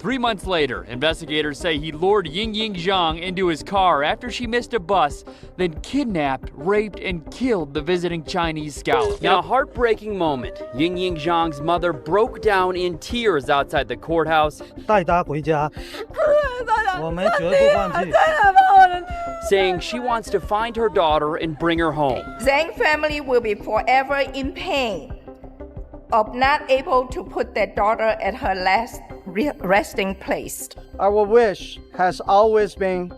3 months later, investigators say he lured Yingying into his car after she missed a bus, then kidnapped, raped, and killed the visiting Chinese scout. In a heartbreaking moment, Yingying's mother broke down in tears outside the courthouse, 带他回家，我们绝不放弃。 saying she wants to find her daughter and bring her home. Zhang family will be forever in pain of not able to put their daughter at her last resting place. Our wish has always been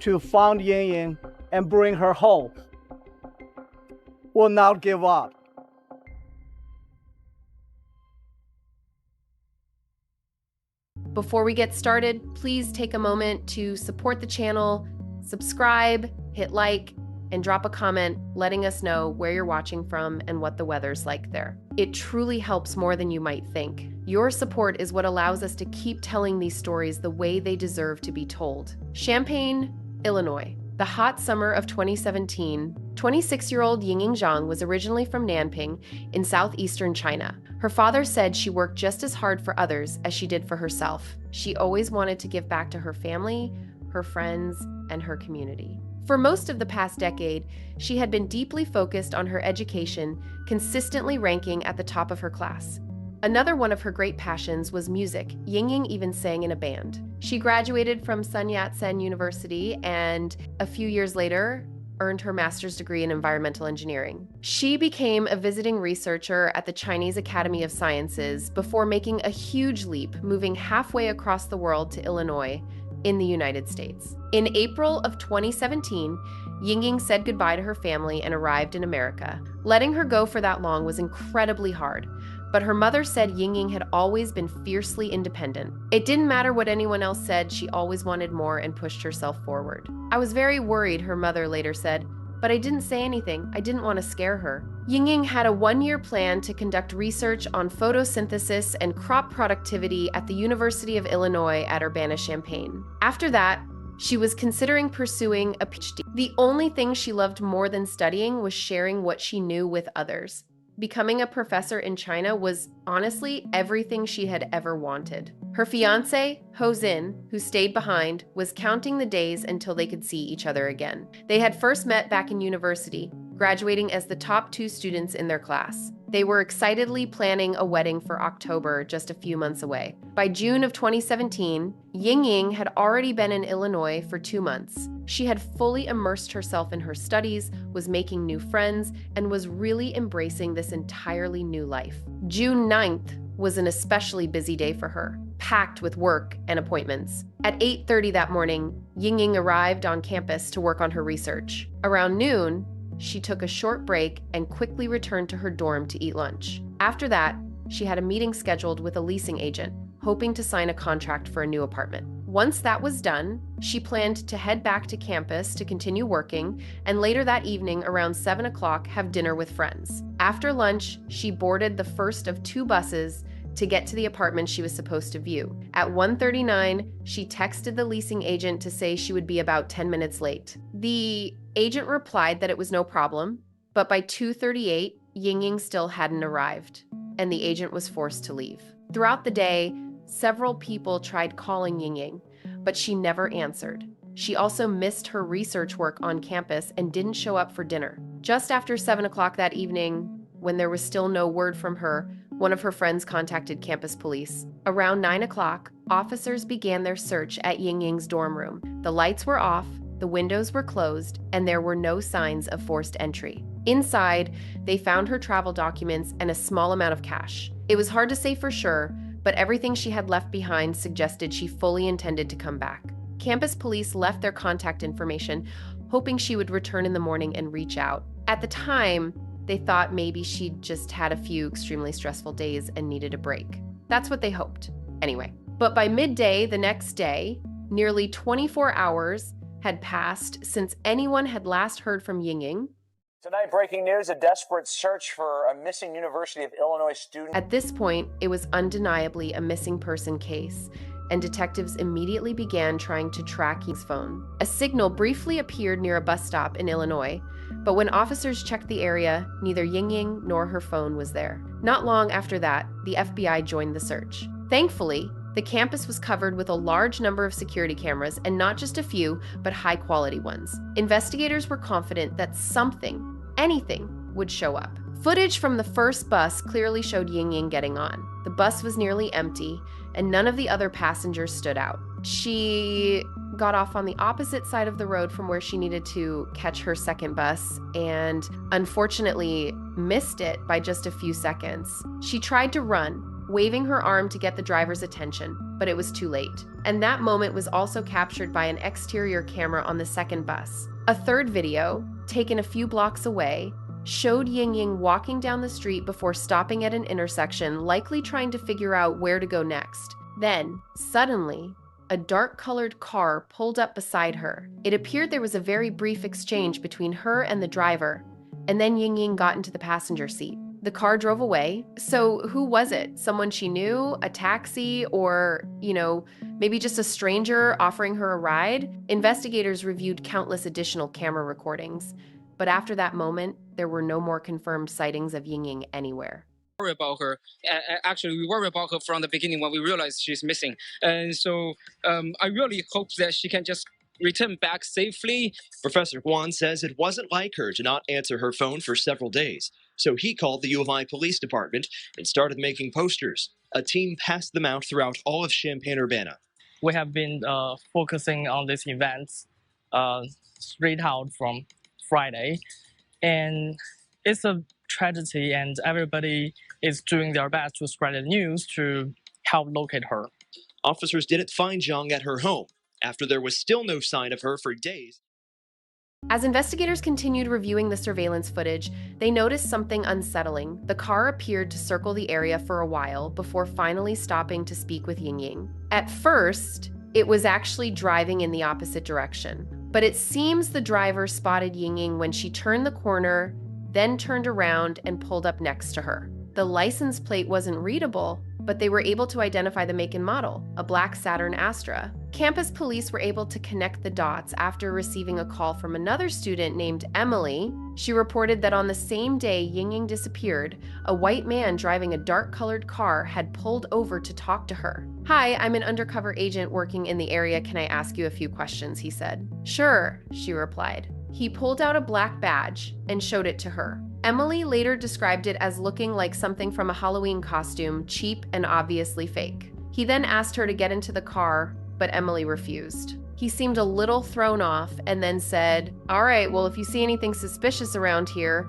to find Yingying and bring her home. We'll not give up. Before we get started, please take a moment to support the channel, subscribe, hit like, and drop a comment letting us know where you're watching from and what the weather's like there. It truly helps more than you might think. Your support is what allows us to keep telling these stories the way they deserve to be told. Champaign, Illinois. The hot summer of 2017, 26-year-old Yingying was originally from Nanping in southeastern China. Her father said she worked just as hard for others as she did for herself. She always wanted to give back to her family, her friends, and her community. For most of the past decade, she had been deeply focused on her education, consistently ranking at the top of her class. Another one of her great passions was music. Yingying even sang in a band. She graduated from Sun Yat-sen University and, a few years later, earned her master's degree in environmental engineering. She became a visiting researcher at the Chinese Academy of Sciences before making a huge leap, moving halfway across the world to Illinois, in the United States. In April of 2017, Yingying said goodbye to her family and arrived in America. Letting her go for that long was incredibly hard, but her mother said Yingying had always been fiercely independent. It didn't matter what anyone else said, she always wanted more and pushed herself forward. I was very worried, her mother later said, but I didn't say anything. I didn't want to scare her. Yingying had a one-year plan to conduct research on photosynthesis and crop productivity at the University of Illinois at Urbana-Champaign. After that, she was considering pursuing a PhD. The only thing she loved more than studying was sharing what she knew with others. Becoming a professor in China was honestly everything she had ever wanted. Her fiancé, Ho Zin, who stayed behind, was counting the days until they could see each other again. They had first met back in university, graduating as the top 2 students in their class. They were excitedly planning a wedding for October, just a few months away. By June of 2017, Yingying had already been in Illinois for 2 months. She had fully immersed herself in her studies, was making new friends, and was really embracing this entirely new life. June 9th was an especially busy day for her, packed with work and appointments. At 8:30 that morning, Yingying arrived on campus to work on her research. Around noon, she took a short break and quickly returned to her dorm to eat lunch. After that, she had a meeting scheduled with a leasing agent, hoping to sign a contract for a new apartment. Once that was done, she planned to head back to campus to continue working, and later that evening, around 7 o'clock, have dinner with friends. After lunch, she boarded the first of 2 buses to get to the apartment she was supposed to view. At 1:39, she texted the leasing agent to say she would be about 10 minutes late. The agent replied that it was no problem, but by 2:38, Yingying still hadn't arrived, and the agent was forced to leave. Throughout the day, several people tried calling Yingying, but she never answered. She also missed her research work on campus and didn't show up for dinner. Just after 7 o'clock that evening, when there was still no word from her, one of her friends contacted campus police. Around 9 o'clock, officers began their search at Yingying's dorm room. The lights were off, the windows were closed, and there were no signs of forced entry. Inside, they found her travel documents and a small amount of cash. It was hard to say for sure, but everything she had left behind suggested she fully intended to come back. Campus police left their contact information, hoping she would return in the morning and reach out. At the time, they thought maybe she'd just had a few extremely stressful days and needed a break. That's what they hoped. Anyway, but by midday the next day, nearly 24 hours had passed since anyone had last heard from Yingying. Tonight, breaking news, a desperate search for a missing University of Illinois student. At this point, it was undeniably a missing person case, and detectives immediately began trying to track Yingying's phone. A signal briefly appeared near a bus stop in Illinois, but when officers checked the area, neither Yingying nor her phone was there. Not long after that, the FBI joined the search. Thankfully, The campus was covered with a large number of security cameras, and not just a few, but high-quality ones. Investigators were confident that something, anything, would show up. Footage from the first bus clearly showed Yingying getting on. The bus was nearly empty, and none of the other passengers stood out. She got off on the opposite side of the road from where she needed to catch her second bus, and unfortunately missed it by just a few seconds. She tried to run, waving her arm to get the driver's attention, but it was too late. And that moment was also captured by an exterior camera on the second bus. A third video, taken a few blocks away, showed Yingying walking down the street before stopping at an intersection, likely trying to figure out where to go next. Then, suddenly, a dark-colored car pulled up beside her. It appeared there was a very brief exchange between her and the driver, and then Yingying got into the passenger seat. The car drove away. So who was it? Someone she knew? A taxi? Or, maybe just a stranger offering her a ride? Investigators reviewed countless additional camera recordings, but after that moment, there were no more confirmed sightings of Yingying anywhere. Worry about her. Actually, we worry about her from the beginning when we realized she's missing. And so I really hope that she can just return back safely. Professor Huan says it wasn't like her to not answer her phone for several days. So he called the U of I Police Department and started making posters. A team passed them out throughout all of Champaign-Urbana. We have been focusing on these events straight out from Friday. And it's a tragedy, and everybody is doing their best to spread the news to help locate her. Officers didn't find Zhang at her home after there was still no sign of her for days. As investigators continued reviewing the surveillance footage, they noticed something unsettling. The car appeared to circle the area for a while before finally stopping to speak with Yingying. At first, it was actually driving in the opposite direction, but it seems the driver spotted Yingying when she turned the corner, then turned around and pulled up next to her. The license plate wasn't readable, but they were able to identify the make and model, a black Saturn Astra. Campus police were able to connect the dots after receiving a call from another student named Emily. She reported that on the same day Yingying disappeared, a white man driving a dark-colored car had pulled over to talk to her. "Hi, I'm an undercover agent working in the area. Can I ask you a few questions?" he said. "Sure," she replied. He pulled out a black badge and showed it to her. Emily later described it as looking like something from a Halloween costume, cheap and obviously fake. He then asked her to get into the car, but Emily refused. He seemed a little thrown off and then said, "All right, well, if you see anything suspicious around here,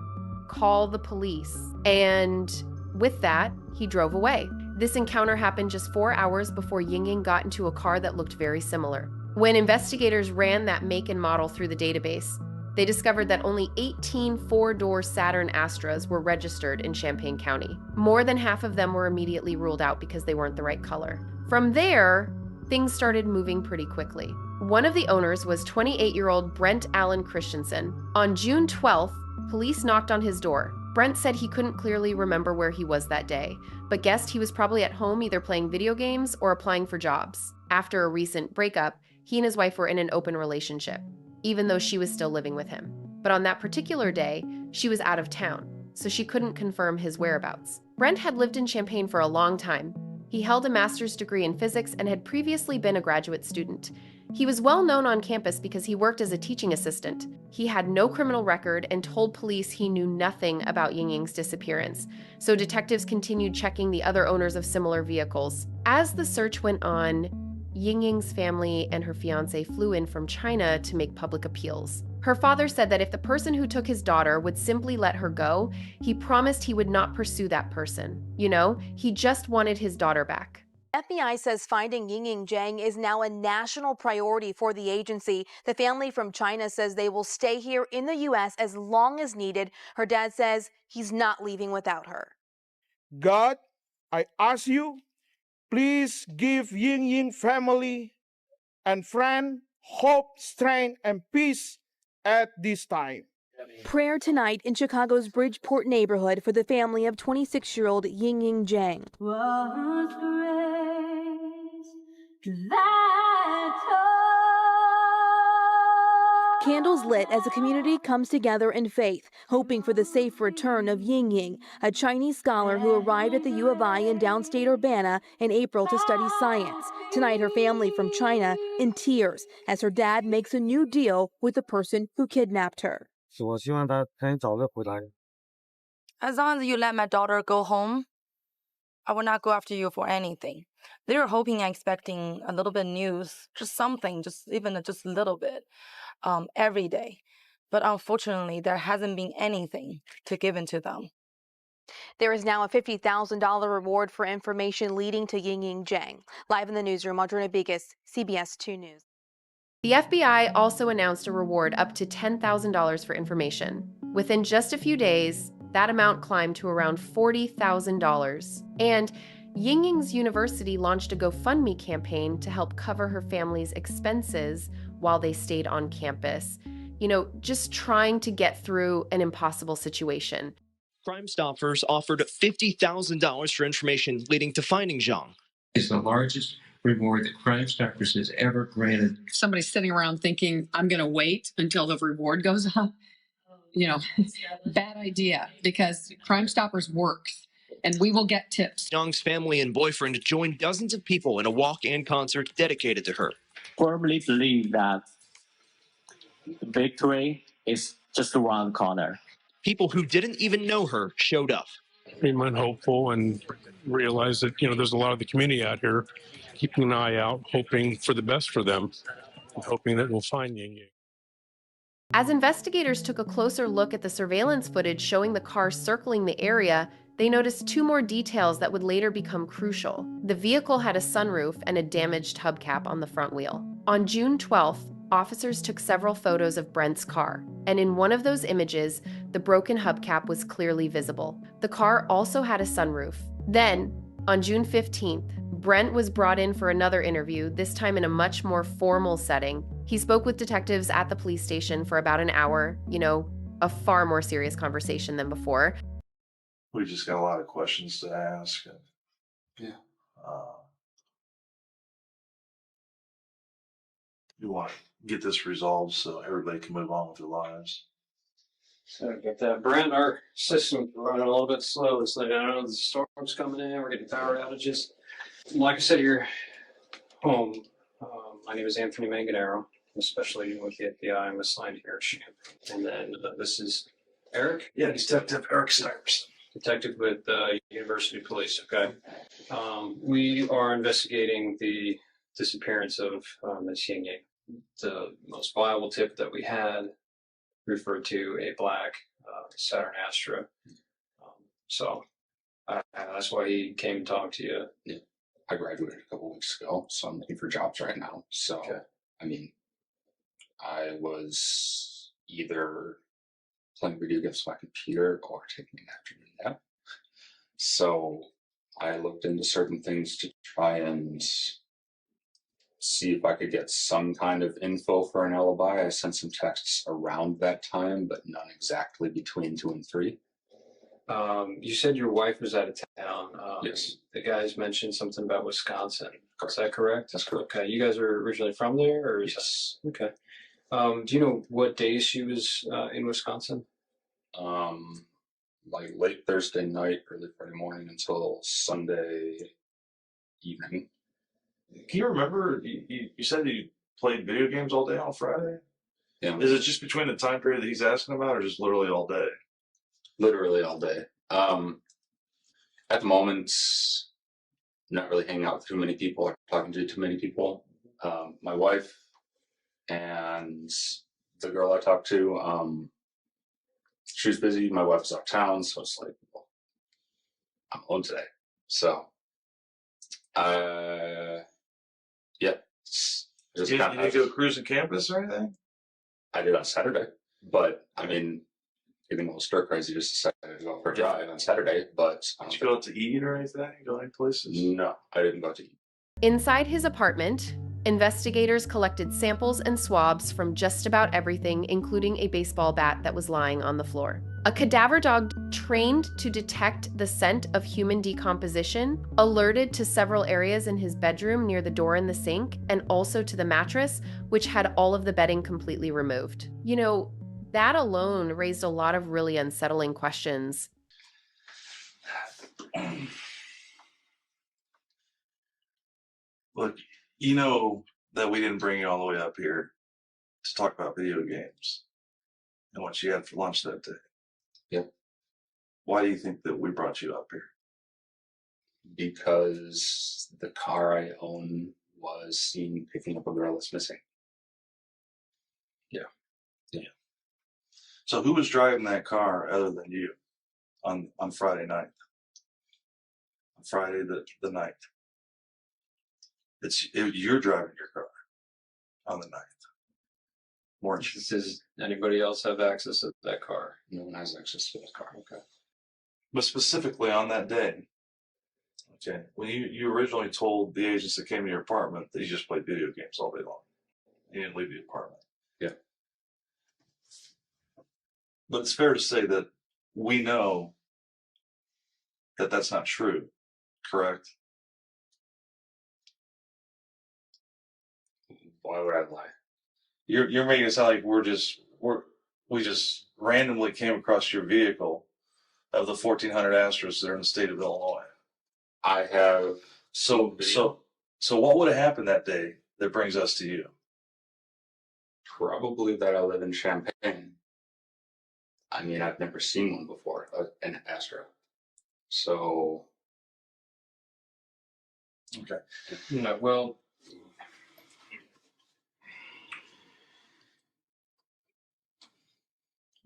call the police." And with that, he drove away. This encounter happened just 4 hours before Yingying got into a car that looked very similar. When investigators ran that make and model through the database, they discovered that only 18 four-door Saturn Astras were registered in Champaign County. More than half of them were immediately ruled out because they weren't the right color. From there, things started moving pretty quickly. One of the owners was 28-year-old Brent Allen Christensen. On June 12th, police knocked on his door. Brent said he couldn't clearly remember where he was that day, but guessed he was probably at home either playing video games or applying for jobs. After a recent breakup, he and his wife were in an open relationship, even though she was still living with him. But on that particular day, she was out of town, so she couldn't confirm his whereabouts. Brent had lived in Champaign for a long time. He held a master's degree in physics and had previously been a graduate student. He was well known on campus because he worked as a teaching assistant. He had no criminal record and told police he knew nothing about Yingying's disappearance, so detectives continued checking the other owners of similar vehicles. As the search went on, Yingying's family and her fiancé flew in from China to make public appeals. Her father said that if the person who took his daughter would simply let her go, he promised he would not pursue that person. He just wanted his daughter back. FBI says finding Yingying Zhang is now a national priority for the agency. The family from China says they will stay here in the U.S. as long as needed. Her dad says he's not leaving without her. God, I ask you, please give Yingying family and friend hope, strength, and peace at this time. Prayer tonight in Chicago's Bridgeport neighborhood for the family of 26-year-old Yingying Zhang. Candles lit as the community comes together in faith, hoping for the safe return of Yingying, a Chinese scholar who arrived at the U of I in downstate Urbana in April to study science. Tonight, her family from China in tears as her dad makes a new deal with the person who kidnapped her. 我希望他可以早日回来。 As long as you let my daughter go home, I will not go after you for anything. They were hoping and expecting a little bit news, just something, just even just a little bit, every day. But unfortunately, there hasn't been anything to give into them. There is now a $50,000 reward for information leading to Yingying Zhang. Live in the newsroom, Audrina Bigas, CBS 2 News. The FBI also announced a reward up to $10,000 for information. Within just a few days, that amount climbed to around $40,000. And Yingying's university launched a GoFundMe campaign to help cover her family's expenses while they stayed on campus. You know, just trying to get through an impossible situation. Crime Stoppers offered $50,000 for information leading to finding Zhang. It's the largest reward that Crime Stoppers has ever granted. Somebody's sitting around thinking, I'm going to wait until the reward goes up. You know, bad idea, because Crime Stoppers works and we will get tips. Zhang's family and boyfriend joined dozens of people in a walk-in concert dedicated to her. Firmly believe that victory is just around the corner. People who didn't even know her showed up. Remain hopeful and realize that, you know, there's a lot of the community out here keeping an eye out, hoping for the best for them, and hoping that we'll find Yingying. As investigators took a closer look at the surveillance footage showing the car circling the area, they noticed two more details that would later become crucial. The vehicle had a sunroof and a damaged hubcap on the front wheel. On June 12th, officers took several photos of Brent's car, and in one of those images, the broken hubcap was clearly visible. The car also had a sunroof. Then, on June 15th, Brent was brought in for another interview, this time in a much more formal setting. He spoke with detectives at the police station for about an hour, you know, a far more serious conversation than before. We just got a lot of questions to ask. And, yeah. We want to get this resolved so everybody can move on with their lives. So get that, Brent. Our system's running a little bit slow. It's like, I know the storm's coming in. We're getting power outages. Like I said, you're home. My name is Anthony Manganaro, especially with the FBI. I'm assigned here at Champaign. And then this is Eric. Yeah, Detective Eric Snipers. Detective with University Police. Okay. We are investigating the disappearance of Ms. Yingying. The most viable tip that we had referred to a black Saturn Astra. So that's why he came to talk to you. Yeah. I graduated a couple weeks ago, so I'm looking for jobs right now. So, okay. I mean, I was either playing video games on my computer or taking an afternoon nap. So I looked into certain things to try and see if I could get some kind of info for an alibi. I sent some texts around that time, but none exactly between 2 and 3. You said your wife was out of town. Yes. The guys mentioned something about Wisconsin. Is that correct? That's correct. Okay. You guys are originally from there? Or yes. Okay. Do you know what days she was in Wisconsin? Like late Thursday night, early Friday morning until Sunday evening. Can you remember, you said you played video games all day on Friday? Yeah. Is it just between the time period that he's asking about or just literally all day? Literally all day. At the moment, not really hanging out with too many people or talking to too many people. My wife and the girl I talked to, she was busy. My wife was out of town, so it's like, well, I'm alone today. So, yeah. You didn't go cruising campus or anything? I did on Saturday, but I mean, getting a little stir crazy just decided to go for a drive on Saturday. But did you go out to eat or anything? Go any places? No, I didn't go out to eat. Inside his apartment, investigators collected samples and swabs from just about everything, including a baseball bat that was lying on the floor. A cadaver dog trained to detect the scent of human decomposition alerted to several areas in his bedroom near the door and the sink, and also to the mattress, which had all of the bedding completely removed. You know, that alone raised a lot of really unsettling questions. Look, you know that we didn't bring you all the way up here to talk about video games and what you had for lunch that day. Yep. Why do you think that we brought you up here? Because the car I own was seen picking up a girl that's missing. Yeah. So who was driving that car other than you on Friday night? On Friday the night. You're driving your car on the 9th. Does anybody else have access to that car? No one has access to that car. Okay. But specifically on that day, okay, when you originally told the agents that came to your apartment that you just played video games all day long. You didn't leave the apartment. Yeah. But it's fair to say that we know that that's not true, correct? Why would I lie? You're making it sound like we just randomly came across your vehicle of the 1,400 Astros that are in the state of Illinois. I have So what would have happened that day that brings us to you? probably that I live in Champaign. I mean, I've never seen one before, an Astro. So. Okay. No, well,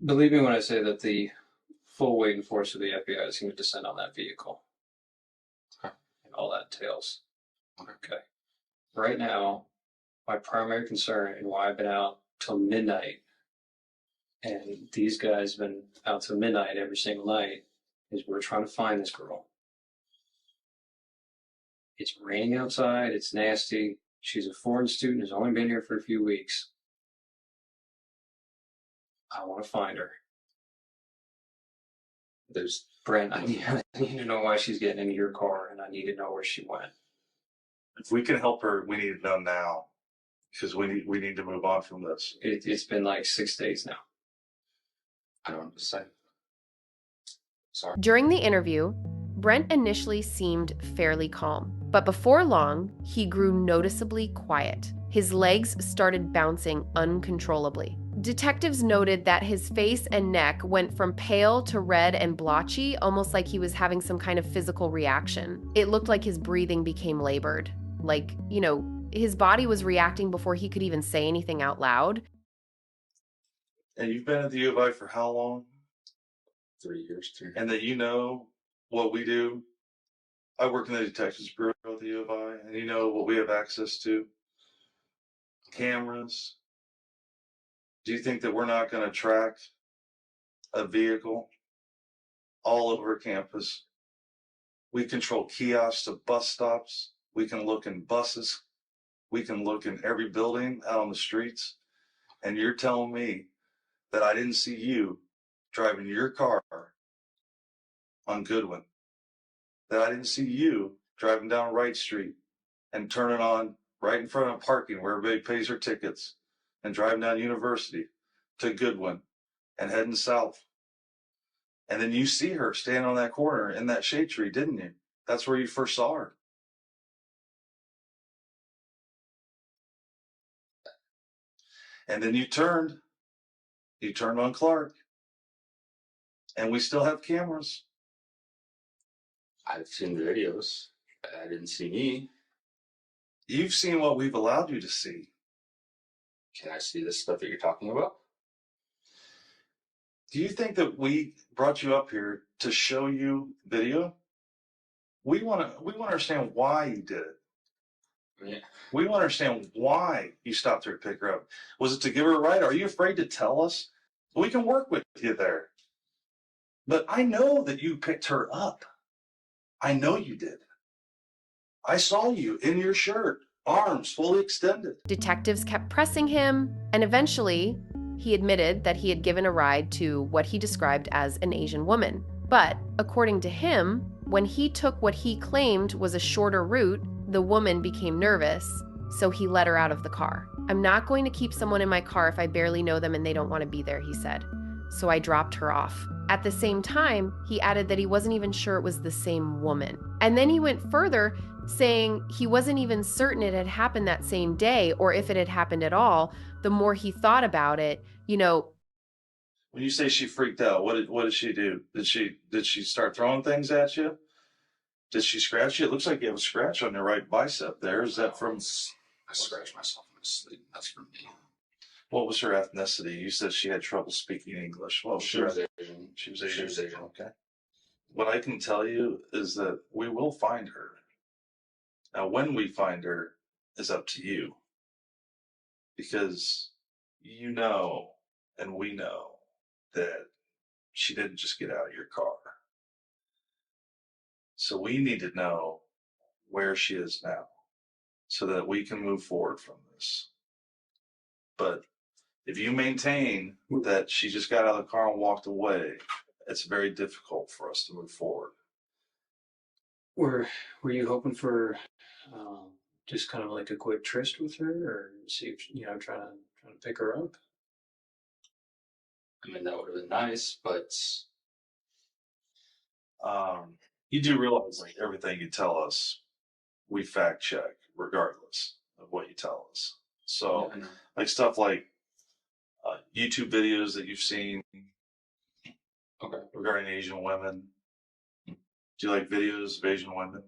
believe me when I say that the full weight and force of the FBI is going to descend on that vehicle. Okay. And all that entails. Okay. Right now, my primary concern and why I've been out till midnight, and these guys have been out till midnight every single night, is we're trying to find this girl. It's raining outside. It's nasty. She's a foreign student, has only been here for a few weeks. I want to find her. Brent, I need to know why she's getting into your car, and I need to know where she went. If we can help her, we need to know now, because we need to move on from this. It's been like 6 days now. I don't understand. Sorry. During the interview, Brent initially seemed fairly calm, but before long, he grew noticeably quiet. His legs started bouncing uncontrollably. Detectives noted that his face and neck went from pale to red and blotchy, almost like he was having some kind of physical reaction. It looked like his breathing became labored. Like, his body was reacting before he could even say anything out loud. And you've been at the U of I for how long? 3 years. And that you know what we do. I work in the Detectives Bureau at the U of I, and you know what we have access to? Cameras. Do you think that we're not going to track a vehicle all over campus? We control kiosks to bus stops. We can look in buses. We can look in every building out on the streets. And you're telling me that I didn't see you driving your car on Goodwin, that I didn't see you driving down Wright Street and turning on right in front of parking where everybody pays their tickets and driving down University to Goodwin and heading south. And then you see her standing on that corner in that shade tree, didn't you? That's where you first saw her. And then you turned on Clark. And we still have cameras. I've seen the videos. I didn't see me. You've seen what we've allowed you to see. Can I see the stuff that you're talking about? Do you think that we brought you up here to show you video? We want to understand why you did it. Yeah. We want to understand why you stopped her to pick her up. Was it to give her a ride? Are you afraid to tell us? We can work with you there. But I know that you picked her up. I know you did. I saw you in your shirt, arms fully extended. Detectives kept pressing him, and eventually, He admitted that he had given a ride to what he described as an Asian woman. But, according to him, when he took what he claimed was a shorter route, the woman became nervous, so he let her out of the car. "I'm not going to keep someone in my car if I barely know them and they don't want to be there," he said. "So I dropped her off." At the same time, he added that he wasn't even sure it was the same woman. And then he went further, saying he wasn't even certain it had happened that same day or if it had happened at all. The more he thought about it, When you say she freaked out, what did she do? Did she start throwing things at you? Did she scratch you? It looks like you have a scratch on your right bicep there. Is that from? I scratched myself in my sleep. That's from me. What was her ethnicity? You said she had trouble speaking English. What was She her was ethnicity? Asian. She was Asian. She was Asian. Okay. What I can tell you is that we will find her. Now, when we find her is up to you. Because you know, and we know, that she didn't just get out of your car. So we need to know where she is now so that we can move forward from this. But if you maintain that she just got out of the car and walked away, it's very difficult for us to move forward. Were you hoping for just kind of like a quick tryst with her, or see if trying to pick her up? I mean, that would have been nice, but You do realize, like, everything you tell us, we fact check regardless of what you tell us. So, yeah, I know. like stuff like YouTube videos that you've seen Okay. regarding Asian women. Do you like videos of Asian women?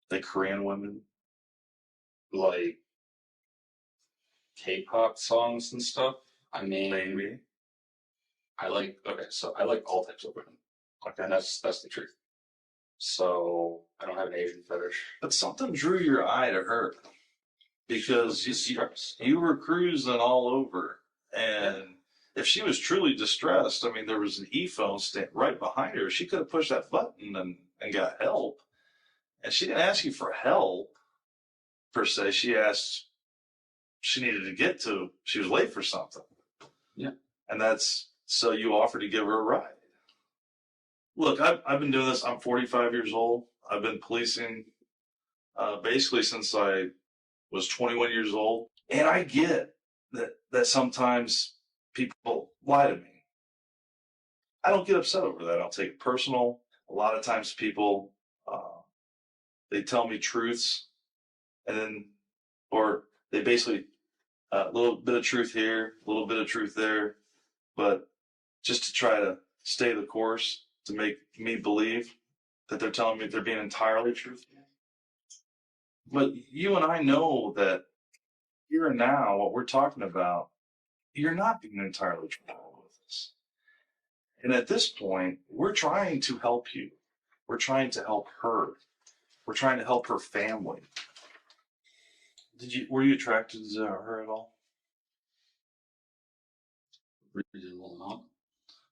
Like Korean women? Like K-pop songs and stuff. I mean, Maybe. I like all types of women. Okay. And that's the truth. So I don't have an Asian fetish. But something drew your eye to her because you were cruising all over, and if she was truly distressed, I mean, there was an e-phone stand right behind her. She could have pushed that button and got help. And she didn't ask you for help per se. She asked, she needed to get to, she was late for something. Yeah. And so you offered to give her a ride. Look, I've been doing this. I'm 45 years old. I've been policing basically since I was 21 years old. And I get that sometimes people lie to me. I don't get upset over that. I don't take it personal. A lot of times people, they tell me truths and then, or they basically, a little bit of truth here, a little bit of truth there, but just to try to stay the course, to make me believe that they're telling me they're being entirely truthful. But you and I know that here and now, what we're talking about, you're not being entirely truthful with us. And at this point, we're trying to help you. We're trying to help her. We're trying to help her family. Were you attracted to her at all? Reasonable amount.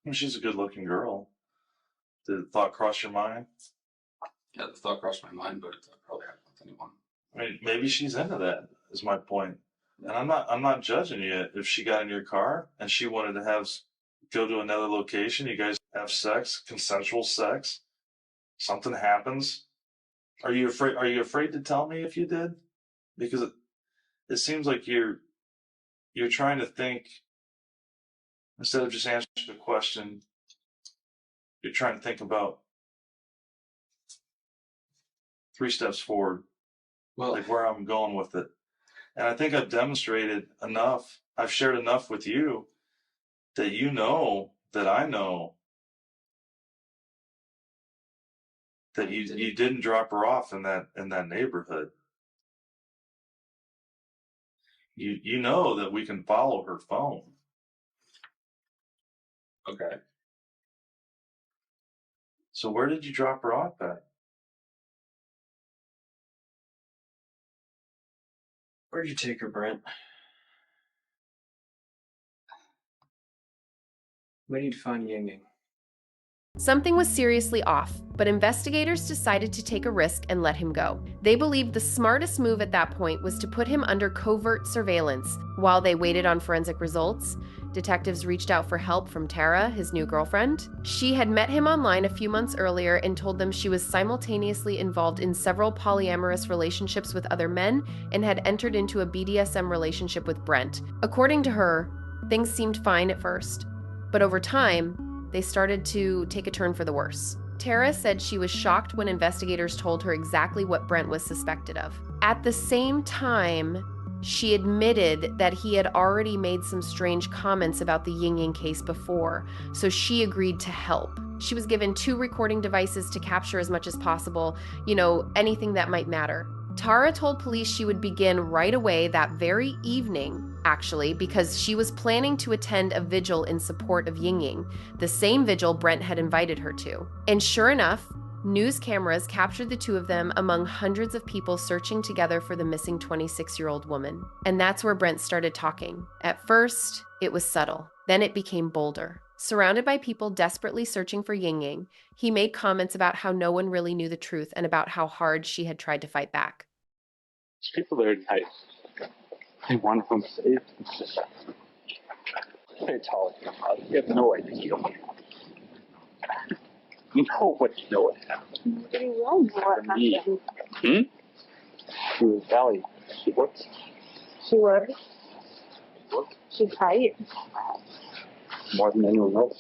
Well, she's a good-looking girl. Did the thought cross your mind? Yeah, the thought crossed my mind, but it probably happened with anyone. I mean, maybe she's into that. Is my point. And I'm not judging you if she got in your car and she wanted to go to another location. You guys have sex, consensual sex. Something happens. Are you afraid to tell me if you did? Because it seems like you're trying to think instead of just answering the question. You're trying to think about 3 steps forward, like where I'm going with it. And I think I've demonstrated enough. I've shared enough with you that you know that I know that you didn't drop her off in that neighborhood. You know that we can follow her phone. Okay. So where did you drop her off at? Where'd you take her, Brent? We need to find Yingying. Something was seriously off, but investigators decided to take a risk and let him go. They believed the smartest move at that point was to put him under covert surveillance. While they waited on forensic results, detectives reached out for help from Tara, his new girlfriend. She had met him online a few months earlier and told them she was simultaneously involved in several polyamorous relationships with other men and had entered into a BDSM relationship with Brent. According to her, things seemed fine at first, but over time, they started to take a turn for the worse. Tara said she was shocked when investigators told her exactly what Brent was suspected of. At the same time, she admitted that he had already made some strange comments about the Yingying case before, so she agreed to help. She was given 2 recording devices to capture as much as possible, anything that might matter. Tara told police she would begin right away that very evening, actually, because she was planning to attend a vigil in support of Yingying, the same vigil Brent had invited her to. And sure enough, news cameras captured the 2 of them among hundreds of people searching together for the missing 26-year-old woman. And that's where Brent started talking. At first, it was subtle. Then it became bolder. Surrounded by people desperately searching for Yingying, he made comments about how no one really knew the truth and about how hard she had tried to fight back. There's people there tonight. I want them saved. I told you, you have no idea. You know what you know what happened. Pretty well know what happened. She was valley. She works. She was. She's tired. More than anyone else.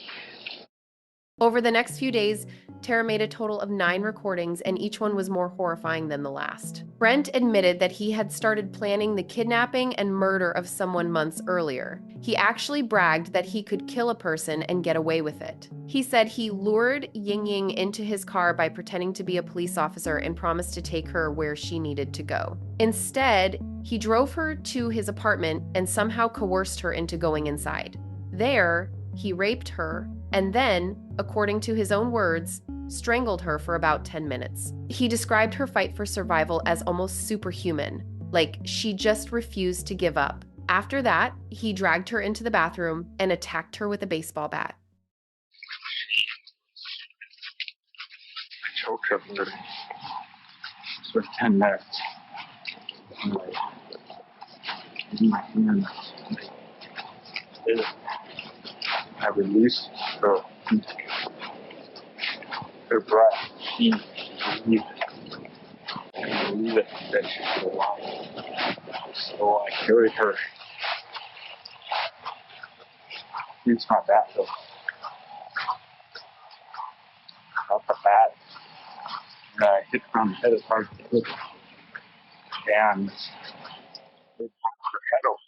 Over the next few days, Tara made a total of 9 recordings, and each one was more horrifying than the last. Brent admitted that he had started planning the kidnapping and murder of someone months earlier. He actually bragged that he could kill a person and get away with it. He said he lured Yingying into his car by pretending to be a police officer and promised to take her where she needed to go. Instead, he drove her to his apartment and somehow coerced her into going inside. There, he raped her, and then, according to his own words, strangled her for about 10 minutes. He described her fight for survival as almost superhuman, like she just refused to give up. After that, he dragged her into the bathroom and attacked her with a baseball bat. I choked her for 10 minutes. In my hand, I released her breath. She believed that she was alive. So I carried her into my bathroom. Got the bat. And I hit her on the head as hard as I could. And it knocked her head off.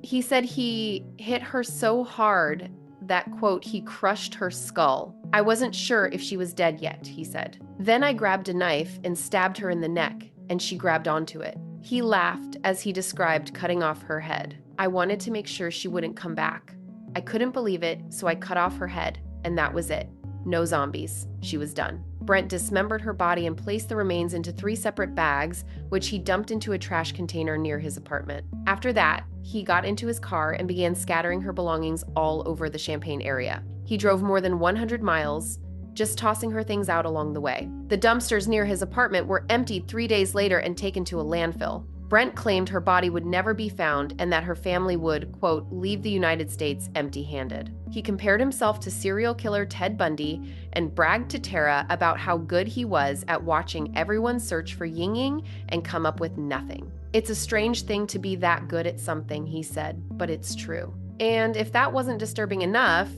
He said he hit her so hard that, quote, he crushed her skull. I wasn't sure if she was dead yet, he said. Then I grabbed a knife and stabbed her in the neck, and she grabbed onto it. He laughed as he described cutting off her head. I wanted to make sure she wouldn't come back. I couldn't believe it, so I cut off her head, and that was it. No zombies. She was done. Brent dismembered her body and placed the remains into 3 separate bags, which he dumped into a trash container near his apartment. After that, he got into his car and began scattering her belongings all over the Champaign area. He drove more than 100 miles, just tossing her things out along the way. The dumpsters near his apartment were emptied 3 days later and taken to a landfill. Brent claimed her body would never be found and that her family would, quote, leave the United States empty-handed. He compared himself to serial killer Ted Bundy and bragged to Tara about how good he was at watching everyone search for Yingying and come up with nothing. It's a strange thing to be that good at something, he said, but it's true. And if that wasn't disturbing enough,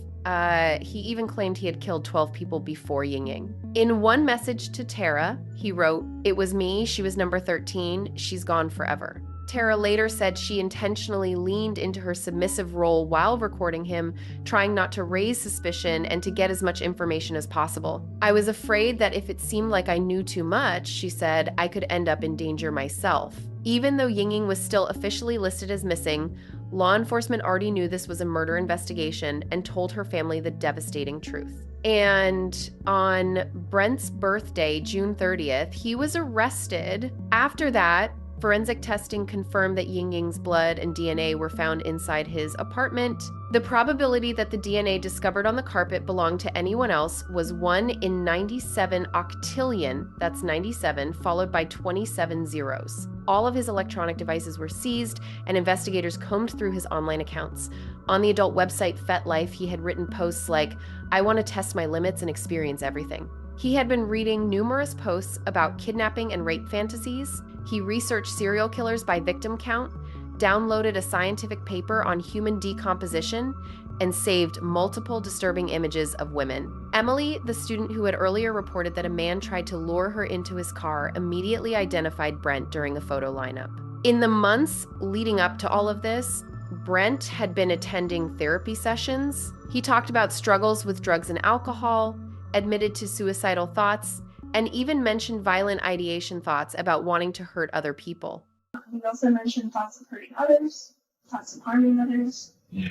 he even claimed he had killed 12 people before Yingying. In one message to Tara, he wrote, "It was me, she was number 13, she's gone forever." Tara later said she intentionally leaned into her submissive role while recording him, trying not to raise suspicion and to get as much information as possible. I was afraid that if it seemed like I knew too much, she said, I could end up in danger myself. Even though Yingying was still officially listed as missing, law enforcement already knew this was a murder investigation and told her family the devastating truth. And on Brent's birthday, June 30th, he was arrested. After that, Forensic testing confirmed that Yingying's blood and DNA were found inside his apartment. The probability that the DNA discovered on the carpet belonged to anyone else was 1 in 97 octillion, that's 97, followed by 27 zeros. All of his electronic devices were seized, and investigators combed through his online accounts. On the adult website FetLife, he had written posts like, "I want to test my limits and experience everything." He had been reading numerous posts about kidnapping and rape fantasies. He researched serial killers by victim count, downloaded a scientific paper on human decomposition, and saved multiple disturbing images of women. Emily, the student who had earlier reported that a man tried to lure her into his car, immediately identified Brent during a photo lineup. In the months leading up to all of this, Brent had been attending therapy sessions. He talked about struggles with drugs and alcohol, admitted to suicidal thoughts, and even mentioned violent ideation thoughts about wanting to hurt other people. He also mentioned thoughts of hurting others, thoughts of harming others. Yeah.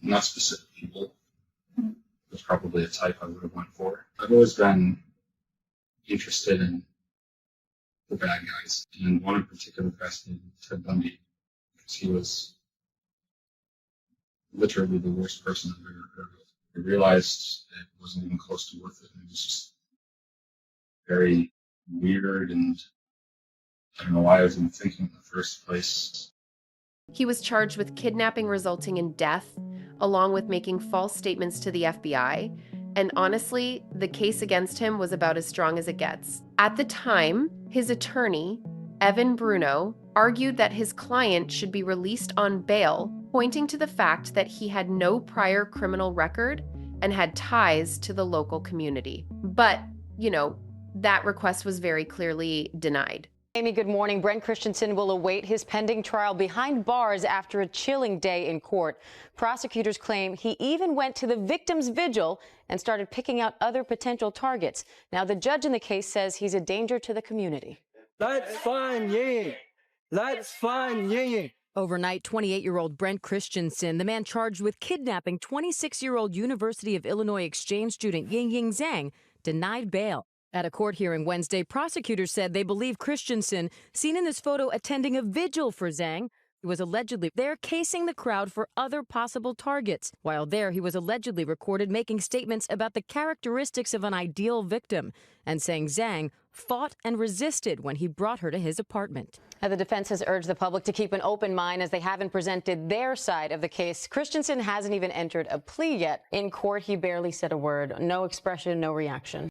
Not specific people. There's probably a type I would have went for. I've always been interested in the bad guys, and one in particular fascinated Ted Bundy, because he was literally the worst person I've ever heard of. I realized it wasn't even close to worth it. It was just very weird, and I don't know why I was even thinking in the first place. He was charged with kidnapping resulting in death, along with making false statements to the FBI. And honestly, the case against him was about as strong as it gets. At the time, his attorney, Evan Bruno, argued that his client should be released on bail, pointing to the fact that he had no prior criminal record and had ties to the local community. But, that request was very clearly denied. Amy, good morning. Brent Christensen will await his pending trial behind bars after a chilling day in court. Prosecutors claim he even went to the victim's vigil and started picking out other potential targets. Now, the judge in the case says he's a danger to the community. Let's find Yingying. Let's find Yingying. Overnight, 28-year-old Brent Christensen, the man charged with kidnapping 26-year-old University of Illinois exchange student Yingying, denied bail. At a court hearing Wednesday, prosecutors said they believe Christensen, seen in this photo attending a vigil for Zhang, was allegedly there casing the crowd for other possible targets. While there, he was allegedly recorded making statements about the characteristics of an ideal victim and saying Zhang fought and resisted when he brought her to his apartment. The defense has urged the public to keep an open mind as they haven't presented their side of the case. Christensen hasn't even entered a plea yet. In court, he barely said a word. No expression, no reaction.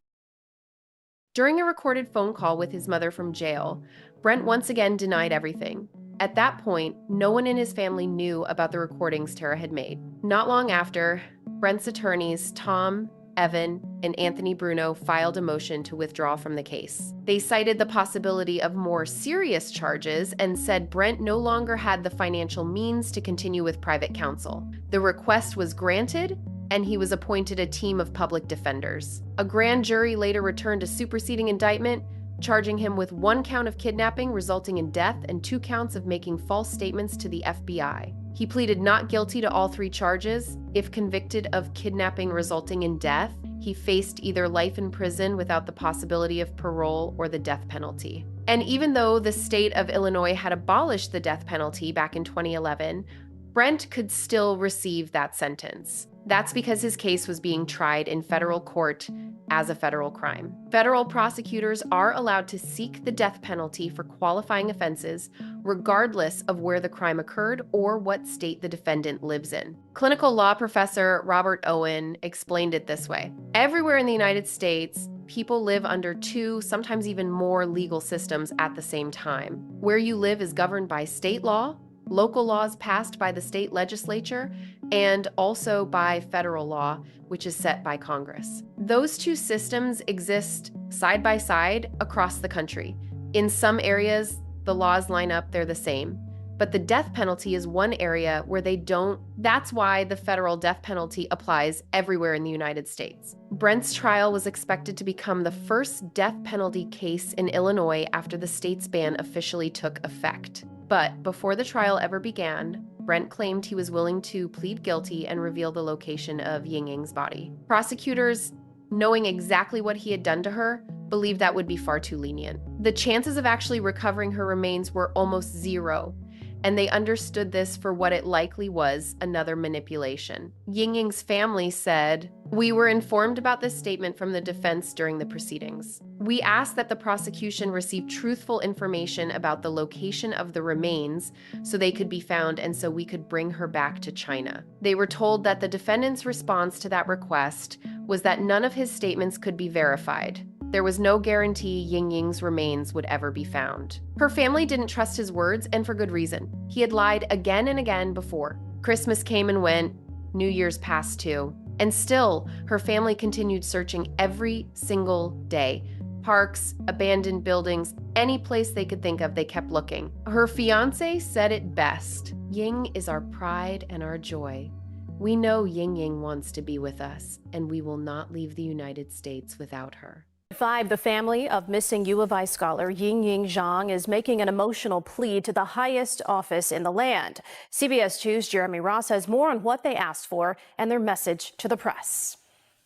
During a recorded phone call with his mother from jail, Brent once again denied everything. At that point, no one in his family knew about the recordings Tara had made. Not long after, Brent's attorneys, Tom, Evan, and Anthony Bruno, filed a motion to withdraw from the case. They cited the possibility of more serious charges and said Brent no longer had the financial means to continue with private counsel. The request was granted, and he was appointed a team of public defenders. A grand jury later returned a superseding indictment, charging him with 1 count of kidnapping resulting in death and 2 counts of making false statements to the FBI. He pleaded not guilty to all 3 charges. If convicted of kidnapping resulting in death, he faced either life in prison without the possibility of parole or the death penalty. And even though the state of Illinois had abolished the death penalty back in 2011, Brent could still receive that sentence. That's because his case was being tried in federal court as a federal crime. Federal prosecutors are allowed to seek the death penalty for qualifying offenses, regardless of where the crime occurred or what state the defendant lives in. Clinical law professor Robert Owen explained it this way. Everywhere in the United States, people live under 2, sometimes even more legal systems at the same time. Where you live is governed by state law, local laws passed by the state legislature, and also by federal law, which is set by Congress. Those 2 systems exist side by side across the country. In some areas, the laws line up, they're the same. But the death penalty is one area where they don't. That's why the federal death penalty applies everywhere in the United States. Brent's trial was expected to become the first death penalty case in Illinois after the state's ban officially took effect. But before the trial ever began, Brent claimed he was willing to plead guilty and reveal the location of Yingying's body. Prosecutors, knowing exactly what he had done to her, believed that would be far too lenient. The chances of actually recovering her remains were almost zero, and they understood this for what it likely was, another manipulation. Yingying's family said, "We were informed about this statement from the defense during the proceedings. We asked that the prosecution receive truthful information about the location of the remains so they could be found and so we could bring her back to China." They were told that the defendant's response to that request was that none of his statements could be verified. There was no guarantee Yingying's remains would ever be found. Her family didn't trust his words, and for good reason. He had lied again and again before. Christmas came and went, New Year's passed too, and still, her family continued searching every single day. Parks, abandoned buildings, any place they could think of, they kept looking. Her fiancé said it best, "Ying is our pride and our joy. We know Yingying wants to be with us, and we will not leave the United States without her." 5, the family of missing U of I scholar Yingying Zhang is making an emotional plea to the highest office in the land. CBS 2's Jeremy Ross has more on what they asked for and their message to the press.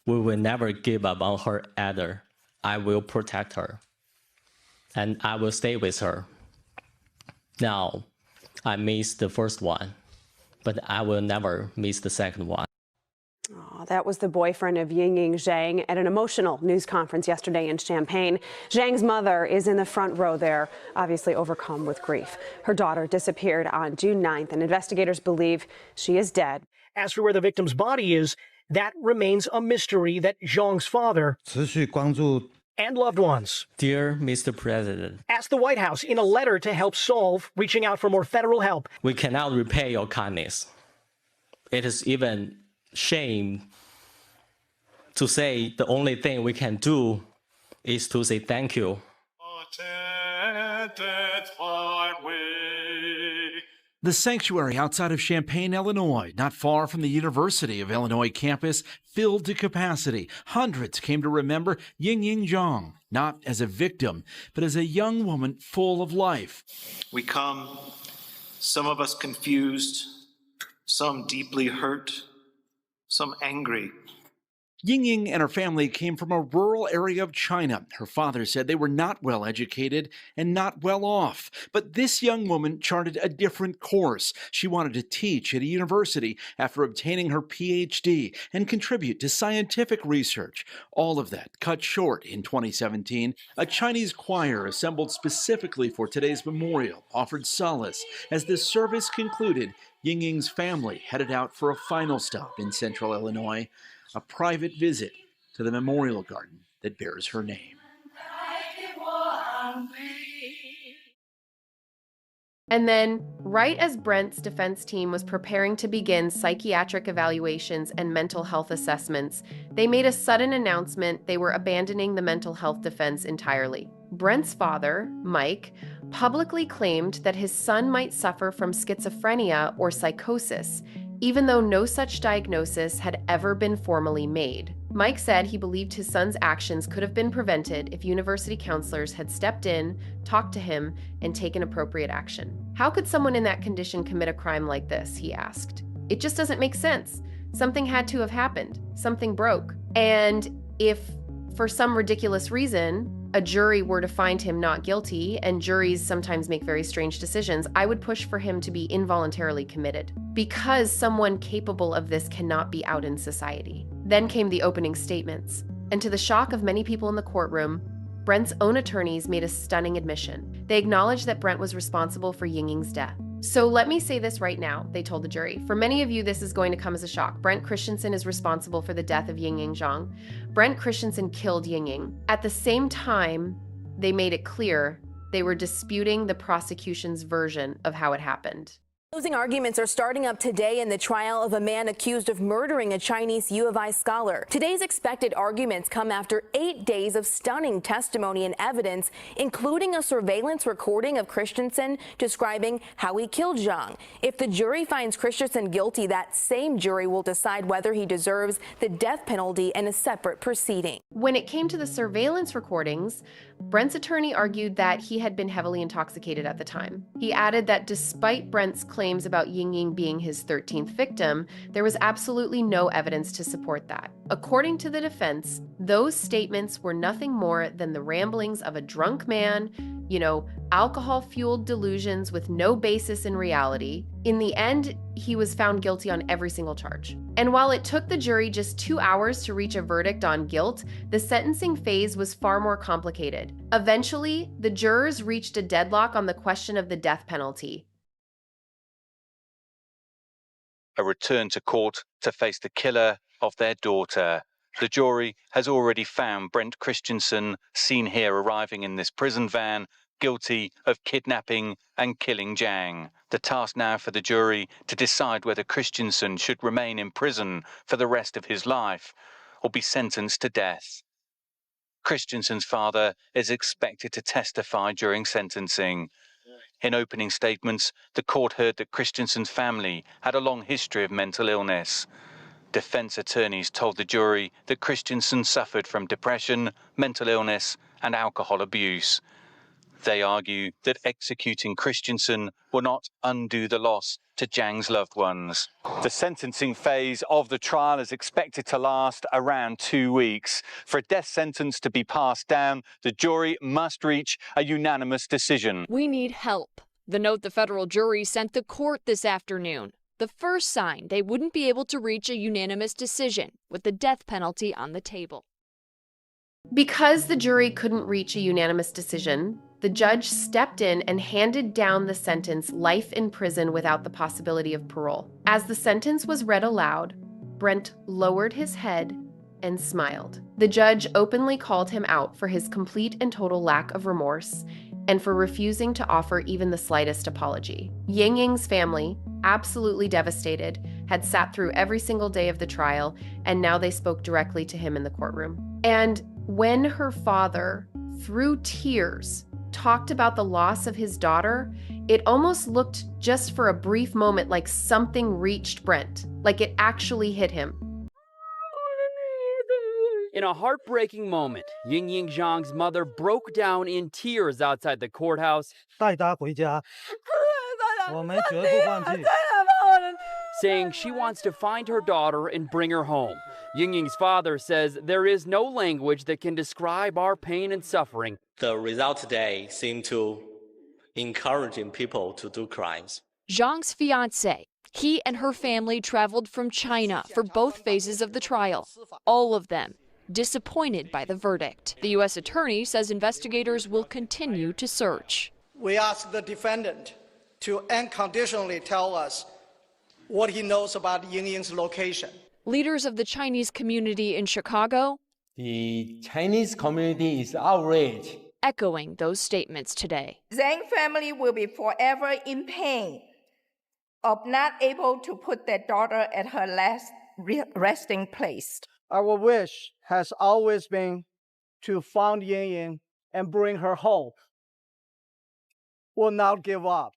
We will never give up on her either. I will protect her, and I will stay with her. Now, I missed the first one, but I will never miss the second one. Oh, that was the boyfriend of Yingying Zhang at an emotional news conference yesterday in Champaign. Zhang's mother is in the front row there, obviously overcome with grief. Her daughter disappeared on June 9th, and investigators believe she is dead. As for where the victim's body is, that remains a mystery that Zhang's father and loved ones Dear Mr. President, asked the White House in a letter to help solve, reaching out for more federal help. we cannot repay your kindness. It is even shame to say the only thing we can do is to say thank you. The sanctuary outside of Champaign, Illinois, not far from the University of Illinois campus, filled to capacity. Hundreds came to remember Yingying Zhang, not as a victim, but as a young woman full of life. We come, some of us confused, some deeply hurt, some angry. Yingying and her family came from a rural area of China. Her father said they were not well educated and not well off. But this young woman charted a different course. She wanted to teach at a university after obtaining her PhD and contribute to scientific research. All of that cut short in 2017. A Chinese choir assembled specifically for today's memorial offered solace. As the service concluded, Yingying's family headed out for a final stop in central Illinois, a private visit to the memorial garden that bears her name. And then, right as Brent's defense team was preparing to begin psychiatric evaluations and mental health assessments, they made a sudden announcement they were abandoning the mental health defense entirely. Brent's father, Mike, publicly claimed that his son might suffer from schizophrenia or psychosis, even though no such diagnosis had ever been formally made. Mike said he believed his son's actions could have been prevented if university counselors had stepped in, talked to him, and taken appropriate action. How could someone in that condition commit a crime like this, he asked. It just doesn't make sense. Something had to have happened. Something broke. And if, for some ridiculous reason, a jury were to find him not guilty, and juries sometimes make very strange decisions, I would push for him to be involuntarily committed, because someone capable of this cannot be out in society. Then came the opening statements, and to the shock of many people in the courtroom, Brent's own attorneys made a stunning admission. They acknowledged that Brent was responsible for Yingying's death. "So let me say this right now," they told the jury. "For many of you, this is going to come as a shock. Brent Christensen is responsible for the death of Yingying Zhang. Brent Christensen killed Yingying." At the same time, they made it clear they were disputing the prosecution's version of how it happened. Closing arguments are starting up today in the trial of a man accused of murdering a Chinese U of I scholar. Today's expected arguments come after 8 days of stunning testimony and evidence, including a surveillance recording of Christensen describing how he killed Zhang. If the jury finds Christensen guilty, that same jury will decide whether he deserves the death penalty in a separate proceeding. When it came to the surveillance recordings, Brent's attorney argued that he had been heavily intoxicated at the time. He added that despite Brent's claim claims about Yingying being his 13th victim, there was absolutely no evidence to support that. According to the defense, those statements were nothing more than the ramblings of a drunk man, alcohol-fueled delusions with no basis in reality. In the end, he was found guilty on every single charge. And while it took the jury just 2 hours to reach a verdict on guilt, the sentencing phase was far more complicated. Eventually, the jurors reached a deadlock on the question of the death penalty. A return to court to face the killer of their daughter. The jury has already found Brent Christensen, seen here arriving in this prison van, guilty of kidnapping and killing Zhang. The task now for the jury to decide whether Christensen should remain in prison for the rest of his life or be sentenced to death. Christensen's father is expected to testify during sentencing. In opening statements, the court heard that Christensen's family had a long history of mental illness. Defense attorneys told the jury that Christensen suffered from depression, mental illness, and alcohol abuse. They argue that executing Christensen will not undo the loss to Zhang's loved ones. The sentencing phase of the trial is expected to last around 2 weeks. For a death sentence to be passed down, the jury must reach a unanimous decision. We need help. The note the federal jury sent the court this afternoon. The first sign they wouldn't be able to reach a unanimous decision with the death penalty on the table. Because the jury couldn't reach a unanimous decision, the judge stepped in and handed down the sentence life in prison without the possibility of parole. As the sentence was read aloud, Brent lowered his head and smiled. The judge openly called him out for his complete and total lack of remorse and for refusing to offer even the slightest apology. Yingying's family, absolutely devastated, had sat through every single day of the trial, and now they spoke directly to him in the courtroom. And when her father, through tears, talked about the loss of his daughter, it almost looked just for a brief moment like something reached Brent, like it actually hit him. In a heartbreaking moment, Yingying Zhang's mother broke down in tears outside the courthouse, saying she wants to find her daughter and bring her home. Yingying's father says there is no language that can describe our pain and suffering. The result today seemed to encouraging people to do crimes. Zhang's fiancé. He and her family traveled from China for both phases of the trial. All of them disappointed by the verdict. The U.S. attorney says investigators will continue to search. We ask the defendant to unconditionally tell us what he knows about Yingying's location. Leaders of the Chinese community in Chicago, The Chinese community is outraged. echoing those statements today. Zhang family will be forever in pain of not able to put their daughter at her last resting place. Our wish has always been to find Yingying and bring her home. We'll not give up.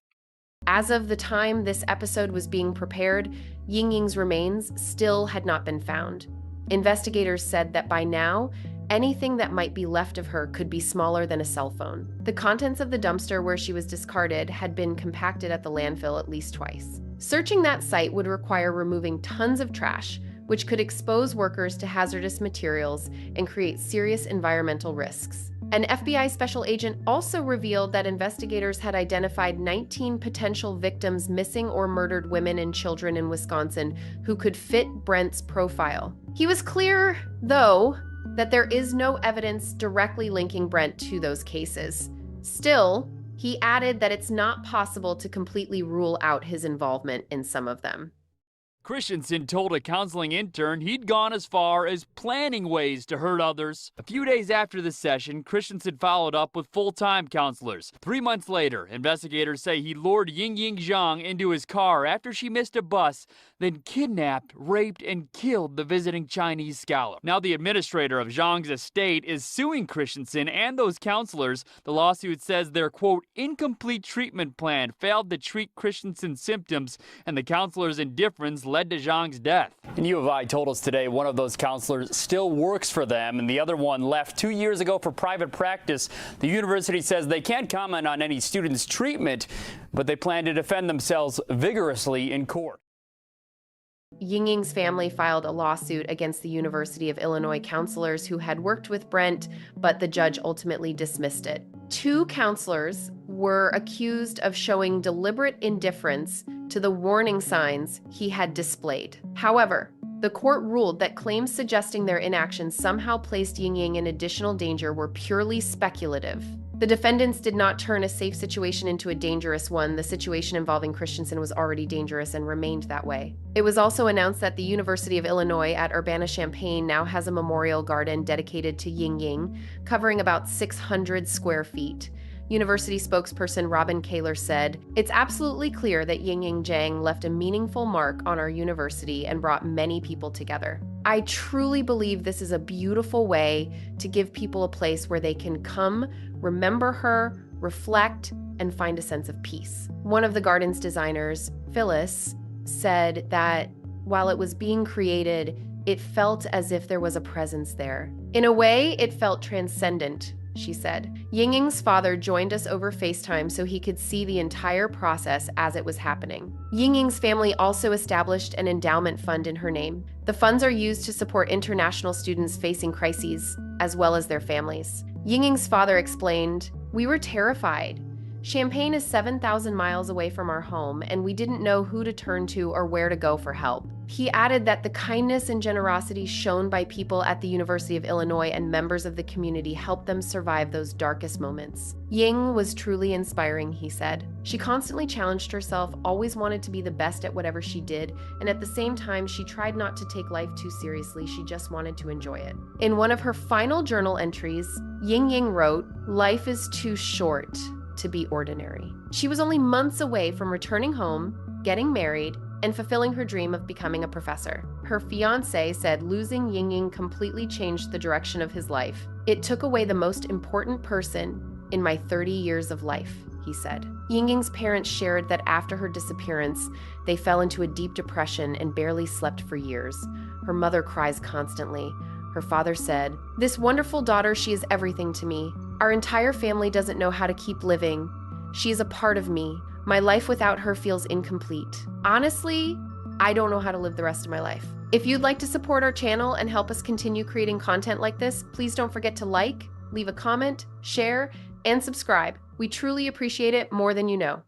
As of the time this episode was being prepared, Yingying's remains still had not been found. Investigators said that by now, anything that might be left of her could be smaller than a cell phone. The contents of the dumpster where she was discarded had been compacted at the landfill at least twice. Searching that site would require removing tons of trash, which could expose workers to hazardous materials and create serious environmental risks. An FBI special agent also revealed that investigators had identified 19 potential victims, missing or murdered women and children in Wisconsin who could fit Brent's profile. He was clear, though, that there is no evidence directly linking Brent to those cases. Still, he added that it's not possible to completely rule out his involvement in some of them. Christensen told a counseling intern he'd gone as far as planning ways to hurt others. A few days after the session, Christensen followed up with full-time counselors. 3 months later, investigators say he lured Yingying Zhang into his car after she missed a bus, then kidnapped, raped, and killed the visiting Chinese scholar. Now the administrator of Zhang's estate is suing Christensen and those counselors. The lawsuit says their, quote, incomplete treatment plan failed to treat Christensen's symptoms, and the counselors' indifference led led to Zhang's death. And U of I told us today one of those counselors still works for them, and the other one left 2 years ago for private practice. The university says they can't comment on any student's treatment, but they plan to defend themselves vigorously in court. Yingying's family filed a lawsuit against the University of Illinois counselors who had worked with Brent, but the judge ultimately dismissed it. 2 counselors were accused of showing deliberate indifference to the warning signs he had displayed. However, the court ruled that claims suggesting their inaction somehow placed Yingying in additional danger were purely speculative. The defendants did not turn a safe situation into a dangerous one. The situation involving Christensen was already dangerous and remained that way. It was also announced that the University of Illinois at Urbana-Champaign now has a memorial garden dedicated to Yingying, covering about 600 square feet. University spokesperson Robin Kaler said, "It's absolutely clear that Yingying Zhang left a meaningful mark on our university and brought many people together. I truly believe this is a beautiful way to give people a place where they can come, remember her, reflect, and find a sense of peace." One of the garden's designers, Phyllis, said that while it was being created, it felt as if there was a presence there. "In a way, it felt transcendent," she said. Yingying's father joined us over FaceTime so he could see the entire process as it was happening. Yingying's family also established an endowment fund in her name. The funds are used to support international students facing crises, as well as their families. Yingying's father explained, "We were terrified. Champaign is 7,000 miles away from our home, and we didn't know who to turn to or where to go for help." He added that the kindness and generosity shown by people at the University of Illinois and members of the community helped them survive those darkest moments. Ying was truly inspiring, he said. She constantly challenged herself, always wanted to be the best at whatever she did, and at the same time, she tried not to take life too seriously. She just wanted to enjoy it. In one of her final journal entries, Yingying wrote, "Life is too short to be ordinary." She was only months away from returning home, getting married, and fulfilling her dream of becoming a professor. Her fiancé said losing Yingying completely changed the direction of his life. "It took away the most important person in my 30 years of life," he said. Yingying's parents shared that after her disappearance, they fell into a deep depression and barely slept for years. Her mother cries constantly. Her father said, "This wonderful daughter, she is everything to me. Our entire family doesn't know how to keep living. She is a part of me. My life without her feels incomplete. Honestly, I don't know how to live the rest of my life." If you'd like to support our channel and help us continue creating content like this, please don't forget to like, leave a comment, share, and subscribe. We truly appreciate it more than you know.